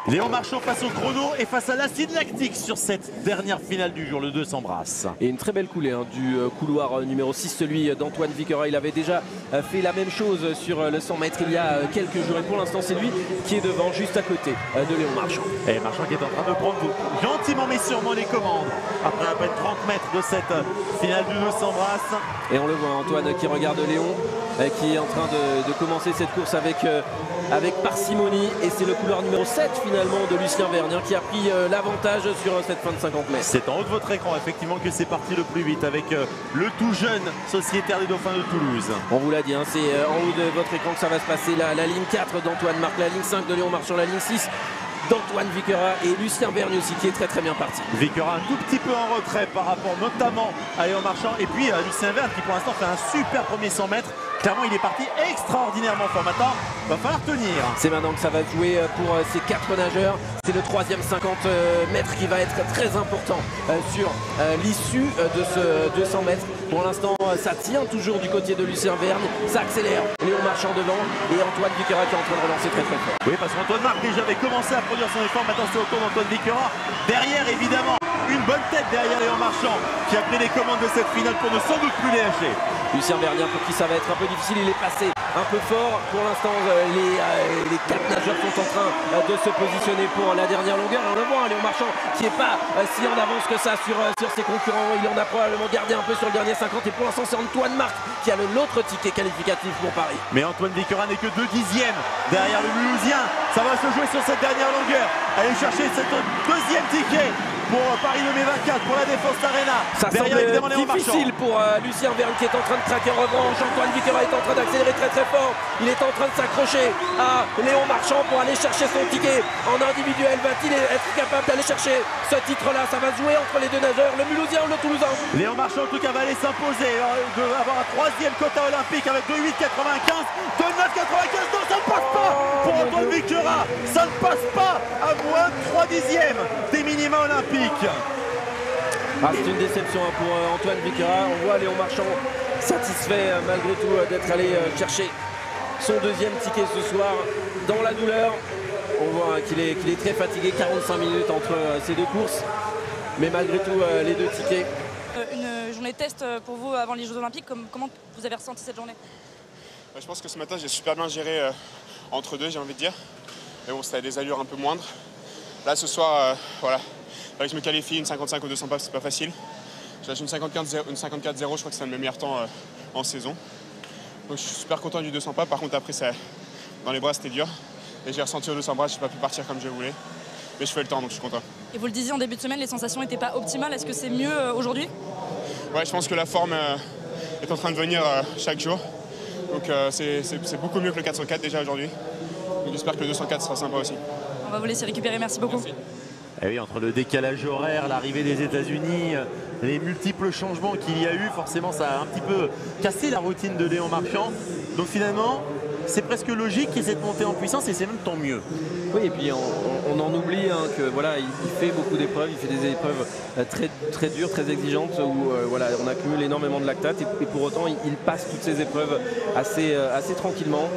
Léon Marchand face au chrono et face à l'acide lactique sur cette dernière finale du jour. Le 2 s'embrasse. Et une très belle coulée du couloir numéro 6, celui d'Antoine Viquera. Il avait déjà fait la même chose sur le 100 mètres il y a quelques jours. Et pour l'instant, c'est lui qui est devant, juste à côté de Léon Marchand. Et Marchand qui est en train de prendre gentiment mais sûrement les commandes après à peine 30 mètres de cette finale du 2 s'embrasse. Et on le voit, Antoine qui regarde Léon, qui est en train de commencer cette course avec parcimonie. Et c'est le couloir numéro 7 finalement de Lucien Vergne qui a pris l'avantage sur cette fin de 50 mètres. C'est en haut de votre écran effectivement que c'est parti le plus vite avec le tout jeune Sociétaire des Dauphins de Toulouse. On vous l'a dit, c'est en haut de votre écran que ça va se passer. La ligne 4 d'Antoine Marc, la ligne 5 de Léon Marchand, la ligne 6 d'Antoine Viquera et Lucien Vergne aussi qui est très bien parti. Viquera un tout petit peu en retrait par rapport notamment à Léon Marchand et puis Lucien Vergne qui pour l'instant fait un super premier 100 mètres. Clairement il est parti extraordinairement fort. Maintenant va falloir tenir. C'est maintenant que ça va jouer pour ces 4 nageurs. C'est le troisième 50 mètres qui va être très important sur l'issue de ce 200 mètres. Pour l'instant ça tient toujours du côté de Lucien Vergne. Ça accélère. Léon Marchand devant et Antoine Viquera qui est en train de relancer très fort. Oui, parce qu'Antoine Marc déjà avait commencé à produire son effort. Maintenant c'est au tour d'Antoine Viquera. Derrière évidemment une bonne tête derrière Léon Marchand qui a pris les commandes de cette finale pour ne sans doute plus les lâcher. Lucien Vergne pour qui ça va être un peu difficile, il est passé un peu fort. Pour l'instant les 4 nageurs sont en train de se positionner pour la dernière longueur. Et on le voit, Léon Marchand qui n'est pas si en avance que ça sur ses concurrents. Il en a probablement gardé un peu sur le dernier 50. Et pour l'instant c'est Antoine Marc qui a l'autre ticket qualificatif pour Paris. Mais Antoine Viquera n'est que 2 dixièmes derrière le Mulhousien. Ça va se jouer sur cette dernière longueur. Allez chercher cette deuxième ticket pour Paris 2024, pour la Défense Arena. Ça derrière, semble évidemment, Léon difficile Marchand. pour Lucien Vergne qui est en train de craquer en revanche. Antoine Viquera est en train d'accélérer très fort. Il est en train de s'accrocher à Léon Marchand pour aller chercher son ticket en individuel. Va-t-il être capable d'aller chercher ce titre-là? Ça va jouer entre les deux nageurs, le Mulhousien ou le Toulousain. Léon Marchand en tout cas va aller s'imposer, avoir un troisième quota olympique avec 2,8,95, 2,9,95. Non, ça ne passe pas pour Antoine Viquera. Ça ne passe pas à moins de 3 dixièmes des minima olympiques. C'est une déception pour Antoine Viquera. On voit Léon Marchand satisfait malgré tout d'être allé chercher son deuxième ticket ce soir dans la douleur. On voit qu'il est très fatigué, 45 minutes entre ces deux courses. Mais malgré tout, les deux tickets. Une journée de test pour vous avant les Jeux Olympiques. Comment vous avez ressenti cette journée? Je pense que ce matin, j'ai super bien géré entre deux, j'ai envie de dire. Mais bon, c'était à des allures un peu moindres. Là, ce soir, voilà. Fallait que je me qualifie, une 55 au 200 pas, c'est pas facile. J'ai lâché une 54-0, je crois que c'est le meilleur temps en saison. Donc je suis super content du 200 pas. Par contre, après, dans les bras, c'était dur. Et j'ai ressenti au 200 bras, je n'ai pas pu partir comme je voulais. Mais je fais le temps, donc je suis content. Et vous le disiez en début de semaine, les sensations n'étaient pas optimales. Est-ce que c'est mieux aujourd'hui? Ouais, je pense que la forme est en train de venir chaque jour. Donc c'est beaucoup mieux que le 404 déjà aujourd'hui. Donc j'espère que le 204 sera sympa aussi. On va vous laisser récupérer, merci beaucoup. Merci. Et oui, entre le décalage horaire, l'arrivée des États-Unis, les multiples changements qu'il y a eu, forcément ça a un petit peu cassé la routine de Léon Marchand. Donc finalement, c'est presque logique qu'il y ait cette montée en puissance et c'est même tant mieux. Oui, et puis on en oublie que voilà, il fait beaucoup d'épreuves, il fait des épreuves très dures, très exigeantes où voilà, on accumule énormément de lactate et pour autant il passe toutes ces épreuves assez tranquillement.